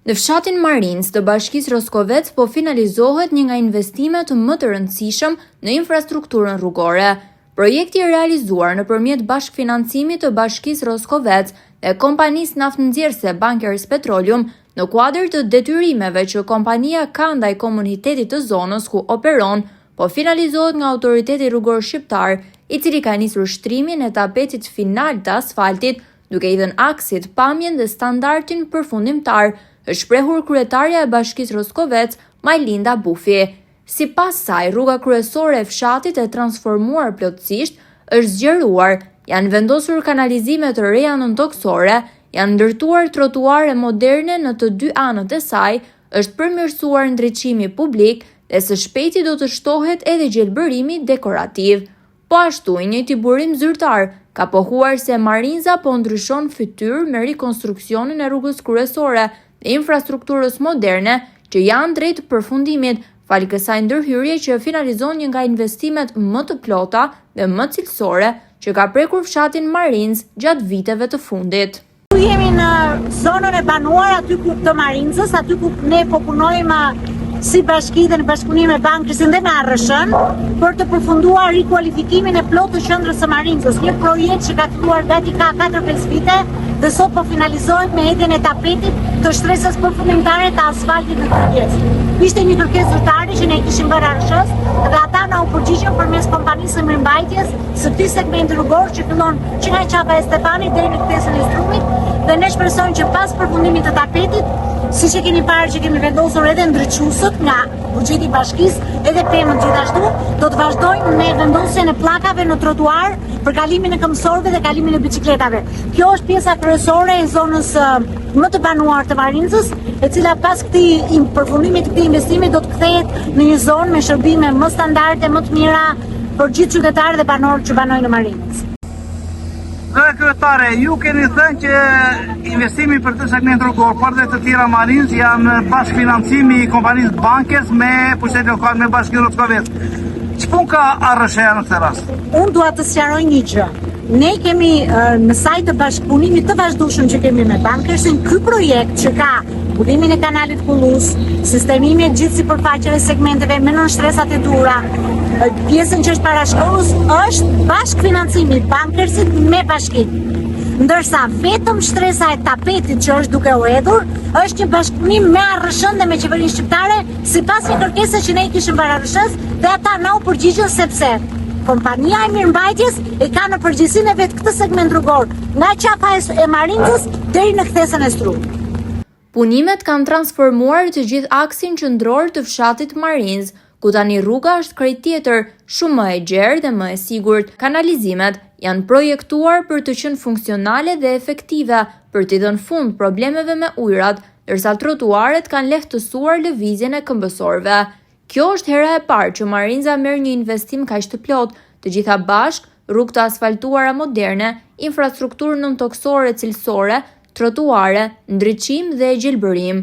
Në fshatin Marinës të Bashkisë Roskovec po finalizohet një nga investimet më të rëndësishëm në infrastrukturën rrugore. Projekti i realizuar nëpërmjet bashkëfinancimit të Bashkisë Roskovec dhe kompanisë naftënxjerrëse Bunkers Petroleum në kuadër të detyrimeve që kompania ka ndaj komunitetit të zonës ku operon, po finalizohet nga Autoriteti Rrugor Shqiptar, i cili ka nisur shtrimin e tapetit final të asfaltit, duke i dhënë aksit pamjen dhe standardin përfundimtar, është shprehur kryetarja e Bashkisë Roskovec, Majlinda Bufi. Sipas saj, rruga kryesore e fshatit e transformuar plotësisht është zgjeruar, janë vendosur kanalizime të reja nëntoksore, janë ndërtuar trotuare moderne në të dy anët e saj, është përmirësuar ndriçimi publik dhe së shpejti do të shtohet edhe gjelbërimi dekorativ. Po ashtu, i njëjti burim zyrtar ka pohuar se Marinza po ndryshon fytyrë me rikonstruksionin e rrugës kryesore dhe infrastrukturës moderne që janë drejt përfundimit, fali kësaj ndërhyrje që finalizon një nga investimet më të plota dhe më cilësore që ka prekur fshatin Marinës gjatë viteve të fundit. Jemi në zonën e banuar aty ku të Marinzës, aty ku ne po punojmë si bashki dhe në bashkëpunim me Bankersin dhe me ARSH-n për të përfunduar rikualifikimin e plotë të qendrës së Marinzës, një projekt që ka filluar gati ka 4-5 vite dhe sot po finalizohet me hedhjen e tapetit të shtresës përfundimtare të asfaltit në kërkesë. Ishte një kërkesë zyrtare që ne kishim bërë ARSH-s dhe ata na u përgjigjen përmes kompanisë së mirëmbajtjes së këtij segmenti rrugor që fillon që nga qapa e Stefanit deri në ktesën e Strumit dhe ne shpresojmë që pas përfundimit të tapetit, siç e keni parë që kemi vendosur edhe ndriçuesët nga buxheti i bashkisë, edhe pemën gjithashtu, do të vazhdojmë me vendosjen e pllakave në trotuar për kalimin e këmbësorëve dhe kalimin e biçikletave. Kjo është pjesa kryesore e zonës më të banuar të Marinzës, e cila pas këtij përfundimit të këtij investimi do të kthehet në një zonë me shërbime më standarde, më të mira për gjithë qytetarët dhe banorët që banojnë në Marinës. Kryetare, ju keni thënë që investimi për të segment rrugor, por dhe të tjera Marinës janë bashkëfinancimi i kompanisë Bunkers me pushtetin lokal me Bashkinë Roskovec. Ç'pun ka ARSH-ja në këtë rast? Unë dua të sqaroj një gjë. Ne kemi në sajt të bashkëpunimit të vazhdueshëm që kemi me Bankersin, ky projekt që ka bulimin e kanalit Kullus, sistemimin e gjithë sipërfaqeve segmenteve me nënshtresa e duhura, pjesën që është parashkollës është bashkëfinancimi i Bankersit me bashkinë. Ndërsa vetëm shtresa e tapetit që është duke u hedhur është një bashkëpunim me ARSH-n dhe me qeverinë shqiptare sipas një kërkese që ne kishim bërë ARSH-s dhe ata na u përgjigjen sepse kompania e mirëmbajtjes e ka në përgjegjësinë e vet këtë segment rrugor nga qapa e Marinzës deri në ktesën e Strumit. Punimet kanë transformuar të gjithë aksin qendror të fshatit Marinës, ku tani rruga është krejt tjetër, shumë më e gjerë dhe më e sigurt. Kanalizimet janë projektuar për të qenë funksionale dhe efektive për t'i dhënë fund problemeve me ujërat, ndërsa trotuaret kanë lehtësuar lëvizjen e këmbësorëve. Kjo është hera e parë që Marinza merr një investim kaq të plot, të gjitha bashk, rrugë të asfaltuara moderne, infrastrukturë nëntoksore cilësore, trotuare, ndriçim dhe gjelbërim.